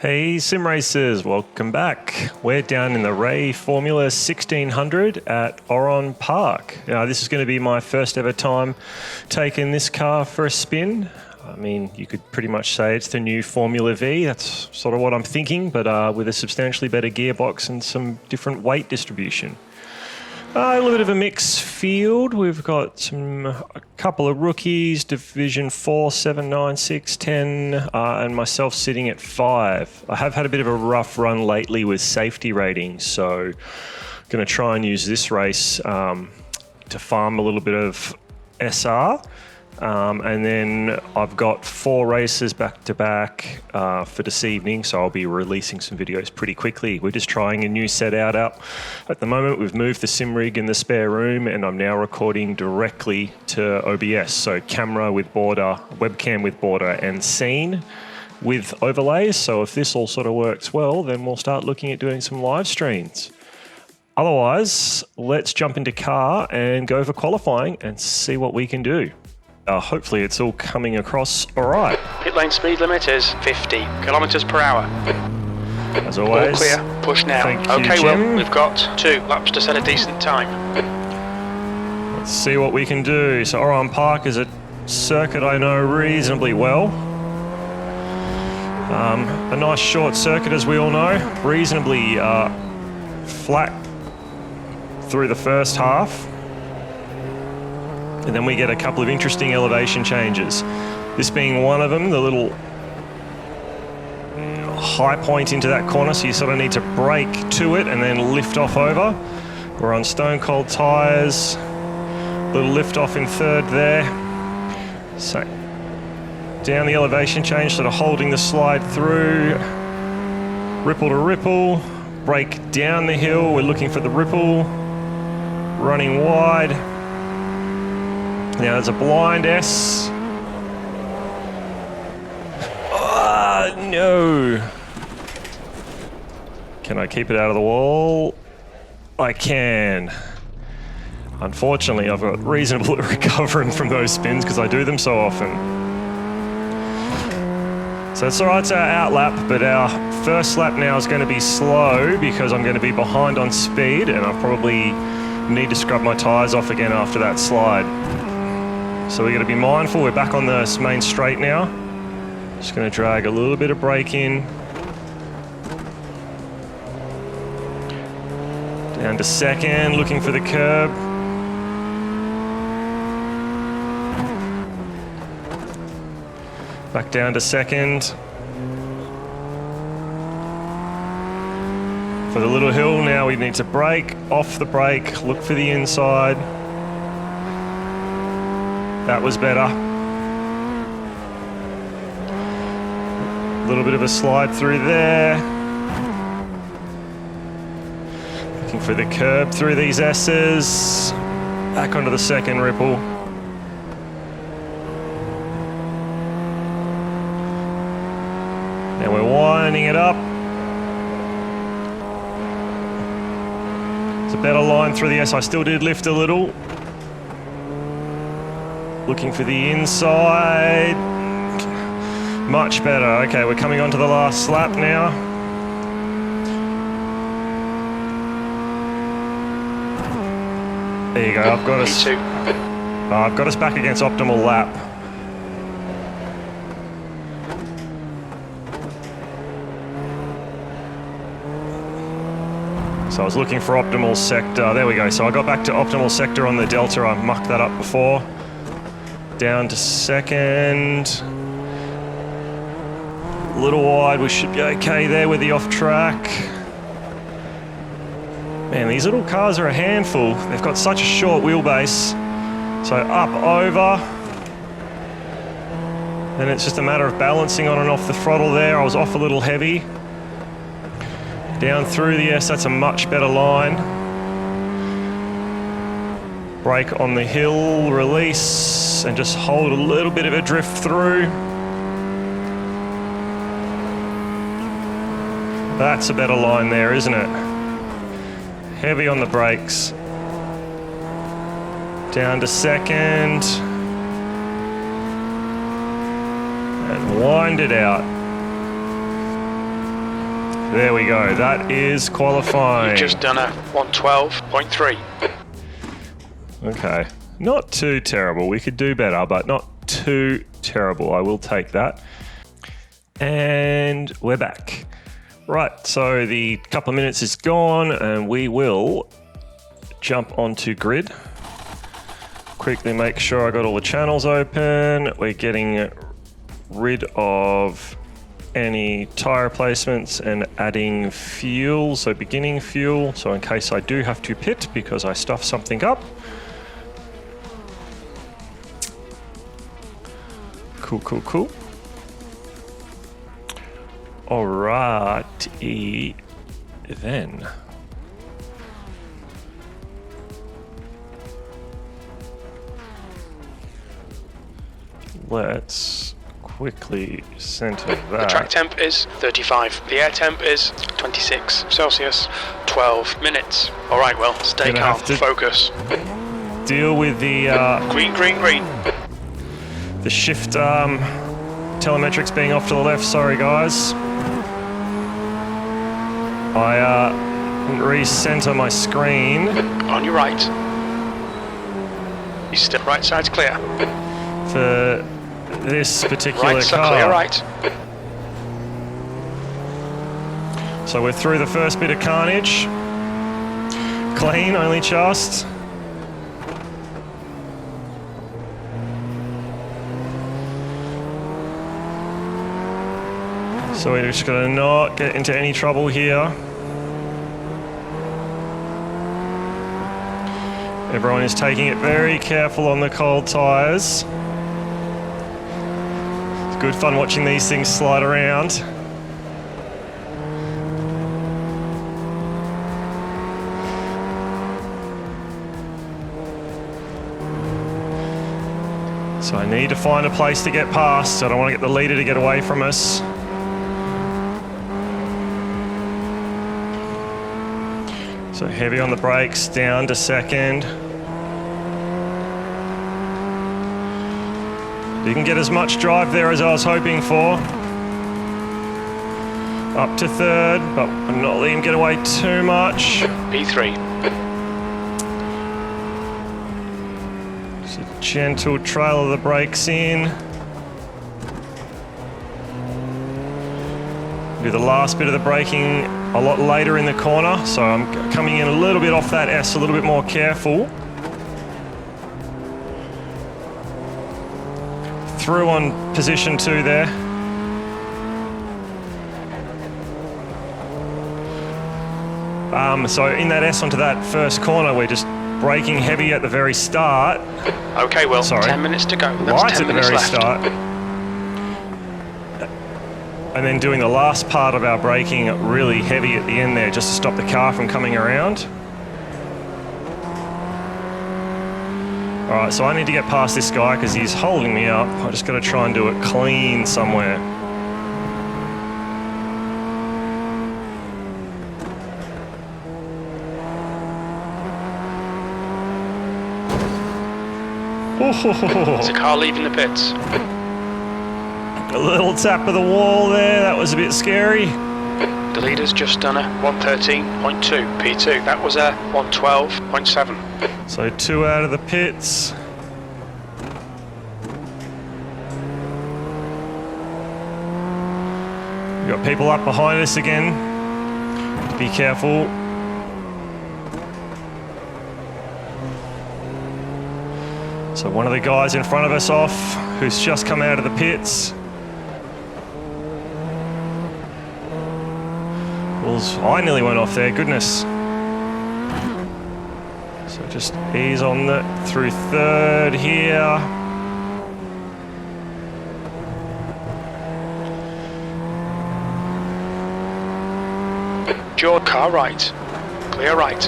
Hey sim racers, welcome back. We're down in the Ray Formula 1600 at Oran Park. This is going to be my first ever time taking this car for a spin. I mean, you could pretty much say it's the new Formula V. That's sort of what I'm thinking, but with a substantially better gearbox and some different weight distribution. A little bit of a mixed field. We've got a couple of rookies, Division 4, 7, 9, 6, 10, and myself sitting at 5. I have had a bit of a rough run lately with safety ratings, so I'm going to try and use this race to farm a little bit of SR. And then I've got 4 races back to back for this evening, so I'll be releasing some videos pretty quickly. We're just trying a new setup out at the moment. We've moved the sim rig in the spare room, and I'm now recording directly to OBS, so camera with border, webcam with border, and scene with overlays. So if this all sort of works well, then we'll start looking at doing some live streams. Otherwise, let's jump into car and go for qualifying and see what we can do. Hopefully it's all coming across all right. Pit lane speed limit is 50 kilometers per hour. As always. All clear, push now. Thank you, okay, Jim. Will, we've got 2 laps to set a decent time. Let's see what we can do. So Oran Park is a circuit I know reasonably well. A nice short circuit, as we all know. Reasonably flat through the first half. And then we get a couple of interesting elevation changes. This being one of them, the little high point into that corner, so you sort of need to brake to it and then lift off over. We're on stone cold tires. Little lift off in third there. So down the elevation change, sort of holding the slide through. Ripple to ripple. Brake down the hill. We're looking for the ripple. Running wide. Now there's a blind S. Oh, no. Can I keep it out of the wall? I can. Unfortunately, I've got reasonable recovering from those spins because I do them so often. So it's all right, it's our out lap, but our first lap now is going to be slow because I'm going to be behind on speed and I probably need to scrub my tires off again after that slide. So we're going to be mindful. We're back on the main straight now. Just going to drag a little bit of brake in. Down to second, looking for the curb. Back down to second. For the little hill now we need to brake, off the brake, look for the inside. That was better. A little bit of a slide through there. Looking for the curb through these S's. Back onto the second ripple. Now we're winding it up. It's a better line through the S. I still did lift a little. Looking for the inside. Much better. Okay, we're coming on to the last lap now. There you go. I've got us back against optimal lap. So I was looking for optimal sector. There we go. So I got back to optimal sector on the Delta. I mucked that up before. Down to second. A little wide, we should be okay there with the off track. Man, these little cars are a handful. They've got such a short wheelbase. So up, over. Then it's just a matter of balancing on and off the throttle there. I was off a little heavy. Down through the S, that's a much better line. Brake on the hill, release, and just hold a little bit of a drift through. That's a better line there, isn't it? Heavy on the brakes. Down to second. And wind it out. There we go. That is qualifying. You've just done a 112.3. Okay. Not too terrible. We could do better, but not too terrible. I will take that. And we're back. Right, so the couple of minutes is gone and we will jump onto grid. Quickly make sure I got all the channels open. We're getting rid of any tire replacements and adding fuel, so beginning fuel, so in case I do have to pit because I stuffed something up. Cool. Alrighty then. Let's quickly center that. The track temp is 35. The air temp is 26 Celsius. 12 minutes. All right, well, stay calm, focus. Deal with the green. The shift telemetrics being off to the left. Sorry, guys. I didn't recenter my screen. On your right. You step right side's clear. For this particular right, car. Clear right. So we're through the first bit of carnage. Clean, only just. So we're just gonna not get into any trouble here. Everyone is taking it very careful on the cold tires. It's good fun watching these things slide around. So I need to find a place to get past. I don't want to get the leader to get away from us. So heavy on the brakes, down to second. Didn't get as much drive there as I was hoping for. Up to third, but I'm not letting him get away too much. P3. Just a gentle trail of the brakes in. Do the last bit of the braking a lot later in the corner, so I'm coming in a little bit off that S, a little bit more careful. Through on position 2 there. So in that S onto that first corner, we're just braking heavy at the very start. Okay, well, sorry. 10 minutes to go. That's Right 10 at the minutes very left. start. And then doing the last part of our braking really heavy at the end there, just to stop the car from coming around. All right, so I need to get past this guy because he's holding me up. I just got to try and do it clean somewhere. There's a car leaving the pits. A little tap of the wall there, that was a bit scary. The leader's just done a 113.2 P2. That was a 112.7. So 2 out of the pits. We've got people up behind us again. Be careful. So one of the guys in front of us off, who's just come out of the pits. Well, I nearly went off there, goodness. So just ease on through third here. Your car right. Clear right.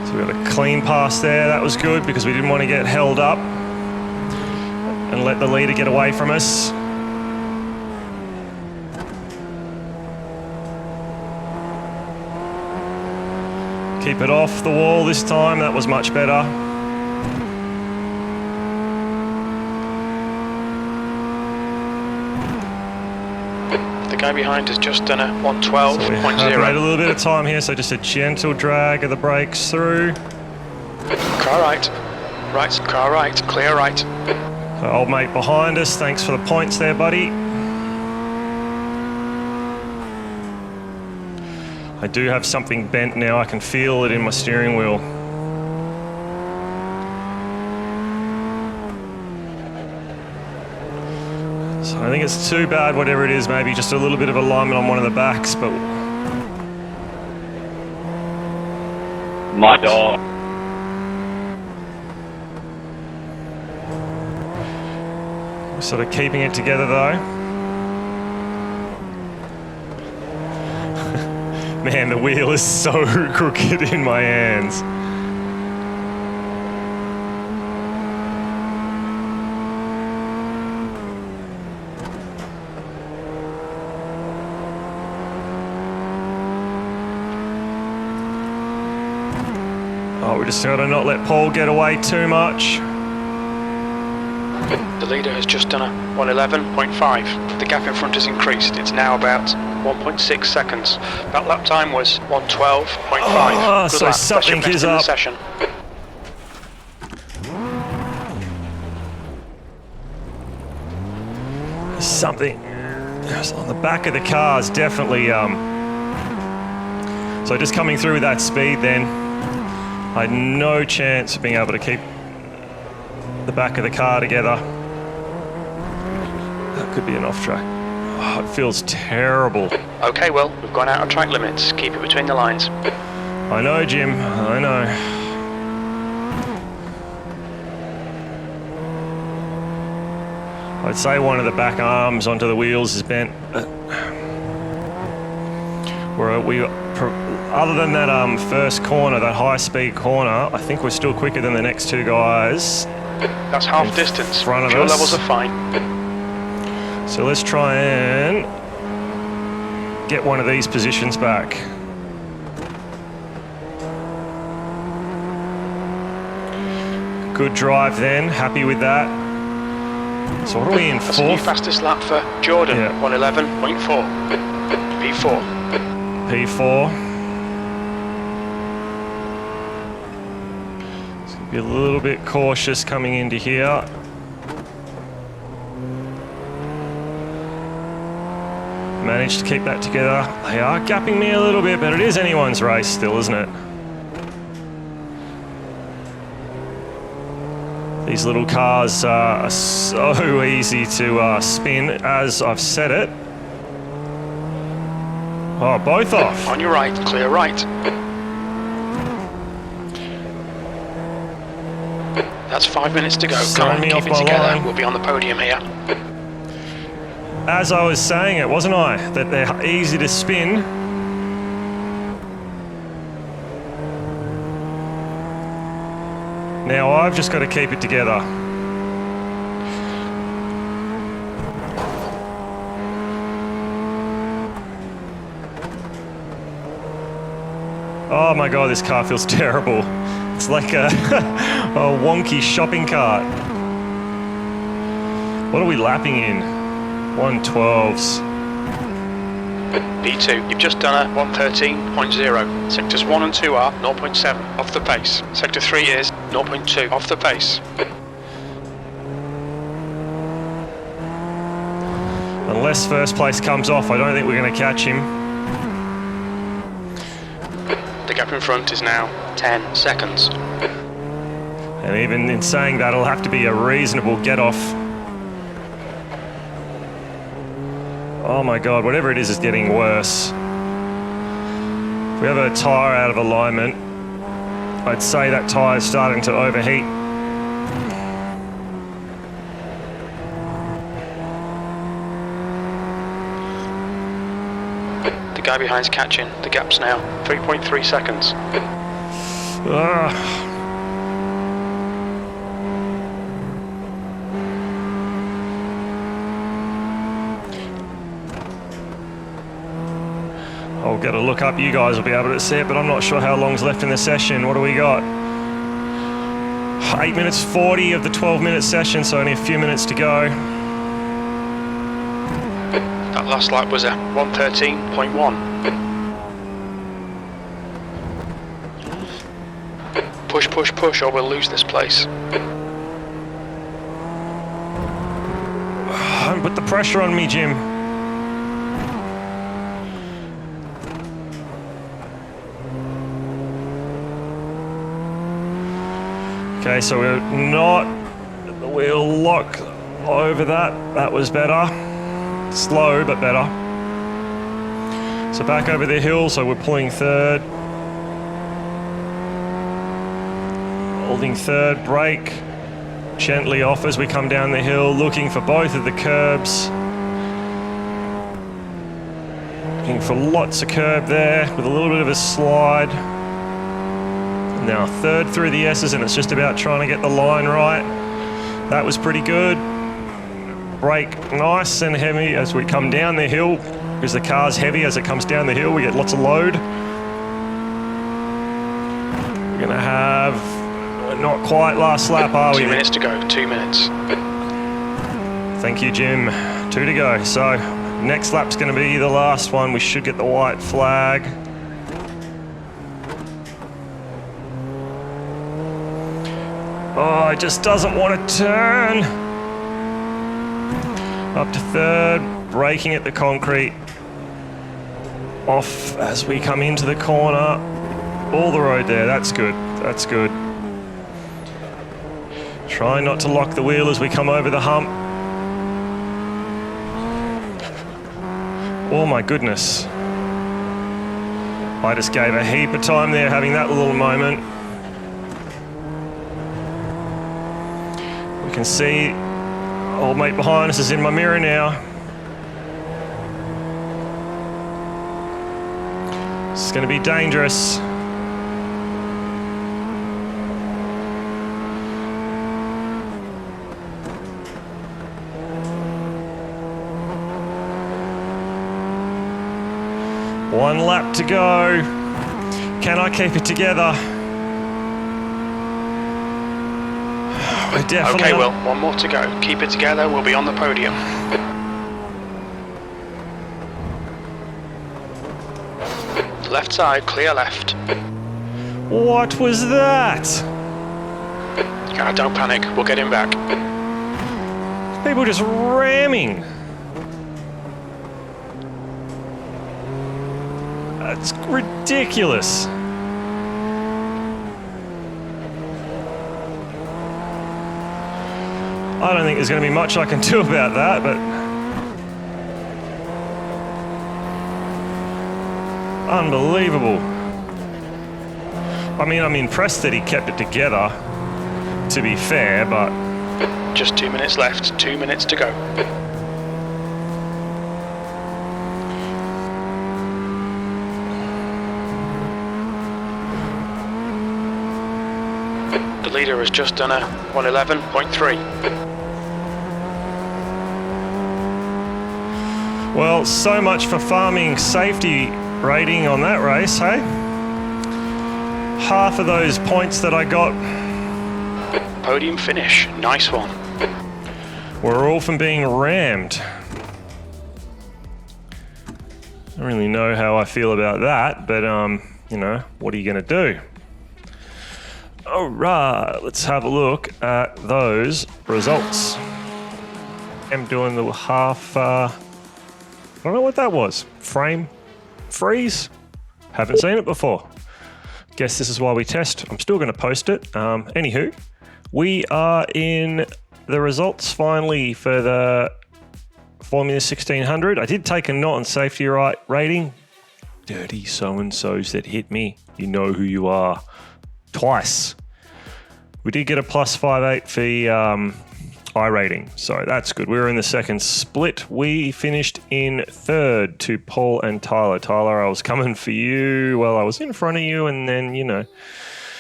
So we got a clean pass there. That was good because we didn't want to get held up and let the leader get away from us. Keep it off the wall this time. That was much better. The guy behind has just done a So we 112.0. have made a little bit of time here, so just a gentle drag of the brakes through. Car right. Right, car right. Clear right. So old mate behind us, thanks for the points there, buddy. I do have something bent now, I can feel it in my steering wheel. So I don't think it's too bad, whatever it is, maybe just a little bit of alignment on one of the backs, but... My dog. We're sort of keeping it together though. Man, the wheel is so crooked in my hands. Oh, we just gotta not let Paul get away too much. The leader has just done a 111.5. The gap in front has increased. It's now about 1.6 seconds. That lap time was 112.5. Oh, Good so lap. something That's your best is in the up. session. Something on the back of the car is definitely so just coming through with that speed then I had no chance of being able to keep the back of the car together. That could be an off track. Oh, it feels terrible. Okay, well, we've gone out of track limits. Keep it between the lines. I know, Jim, I know. I'd say one of the back arms onto the wheels is bent. Other than that first corner, that high-speed corner, I think we're still quicker than the next two guys. That's half distance. Front of Fuel us. levels are fine. So let's try and get one of these positions back. Good drive then, happy with that. So what are we in, That's the new fourth? fastest lap for Jordan. Yeah. 111.4. P4. P4. It's going to be a little bit cautious coming into here. Managed to keep that together. They are gapping me a little bit, but it is anyone's race still, isn't it? These little cars are so easy to spin, as I've said it. Oh, both off. On your right, clear right. That's 5 minutes to go. Come Throwing on, me keep off it my together. line. We'll be on the podium here. As I was saying it, wasn't I? That they're easy to spin. Now I've just got to keep it together. Oh my God, this car feels terrible. It's like a wonky shopping cart. What are we lapping in? 112s. P2, you've just done a 113.0. Sectors 1 and 2 are 0.7 off the pace. Sector 3 is 0.2 off the pace. Unless first place comes off, I don't think we're going to catch him. The gap in front is now 10 seconds. And even in saying that, it'll have to be a reasonable get-off. Oh my God, whatever it is getting worse. If we have a tyre out of alignment, I'd say that tyre's starting to overheat. The guy behind's catching. The gap's now 3.3 seconds. Ah. I'll get a look up. You guys will be able to see it, but I'm not sure how long's left in the session. What do we got? 8 minutes 40 of the 12-minute session, so only a few minutes to go. That last lap was a 113.1. Push, push, push, or we'll lose this place. Don't put the pressure on me, Jim. Okay, so we're not at the wheel lock over that. That was better. Slow, but better. So back over the hill, so we're pulling third. Holding third, brake. Gently off as we come down the hill, looking for both of the curbs. Looking for lots of curb there with a little bit of a slide. Now third through the S's, and it's just about trying to get the line right. That was pretty good. Brake nice and heavy as we come down the hill, because the car's heavy as it comes down the hill. We get lots of load. We're gonna have not quite last lap, are we? 2 minutes to go, 2 minutes. Thank you, Jim. 2 to go. So next lap's gonna be the last one. We should get the white flag. Oh, it just doesn't want to turn. Up to third, braking at the concrete. Off as we come into the corner. All the road there, that's good, that's good. Try not to lock the wheel as we come over the hump. Oh my goodness. I just gave a heap of time there having that little moment. We can see old mate behind us is in my mirror now. This is going to be dangerous. One lap to go. Can I keep it together? We're definitely Okay, Will, one more to go. Keep it together, we'll be on the podium. Left side, clear left. What was that? Don't panic, we'll get him back. People just ramming. That's ridiculous. I don't think there's going to be much I can do about that, but unbelievable. I mean, I'm impressed that he kept it together, to be fair, but just 2 minutes left, 2 minutes to go. The leader has just done a 111.3. Well, so much for farming safety rating on that race, hey? Half of those points that I got Podium finish, nice one. were all from being rammed. I don't really know how I feel about that, but you know, what are you going to do? All right, let's have a look at those results. I'm doing the half, I don't know what that was. Frame freeze? Haven't seen it before. Guess this is why we test. I'm still going to post it. Anywho, we are in the results finally for the Formula 1600. I did take a not on safety rating. Dirty so-and-sos that hit me. You know who you are. Twice. We did get a +5.8 for the I rating, so that's good. We were in the second split. We finished in third to Paul and Tyler. Tyler, I was coming for you. Well, I was in front of you, and then, you know,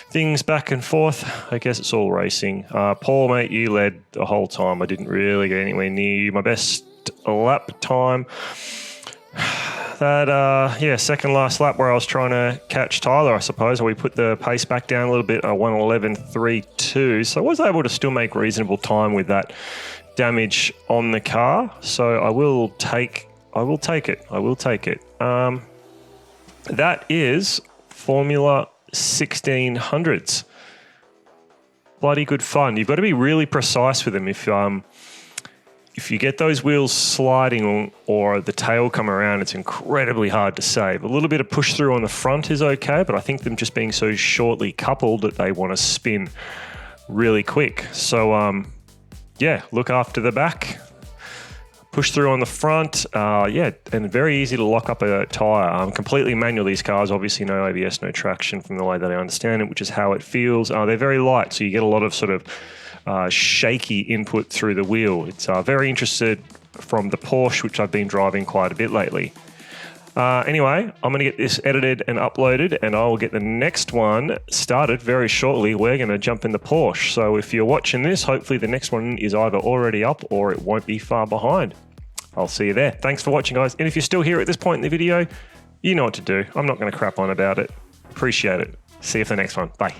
things back and forth. I guess it's all racing. Paul, mate, you led the whole time. I didn't really get anywhere near you. My best lap time. That, second last lap where I was trying to catch Tyler, I suppose. We put the pace back down a little bit, 1:11.32. So I was able to still make reasonable time with that damage on the car. So I will take I will take it. I will take it. That is Formula 1600s. Bloody good fun. You've got to be really precise with them. If you get those wheels sliding or the tail come around, it's incredibly hard to save. A little bit of push through on the front is okay, but I think them just being so shortly coupled that they want to spin really quick. So, yeah, look after the back. Push through on the front, and very easy to lock up a tyre. Completely manual, these cars, obviously no ABS, no traction from the way that I understand it, which is how it feels. They're very light, so you get a lot of sort of shaky input through the wheel. It's very interested from the Porsche, which I've been driving quite a bit lately. Anyway, I'm going to get this edited and uploaded, and I will get the next one started very shortly. We're going to jump in the Porsche. So if you're watching this, hopefully the next one is either already up or it won't be far behind. I'll see you there. Thanks for watching, guys. And if you're still here at this point in the video, you know what to do. I'm not going to crap on about it. Appreciate it. See you for the next one. Bye.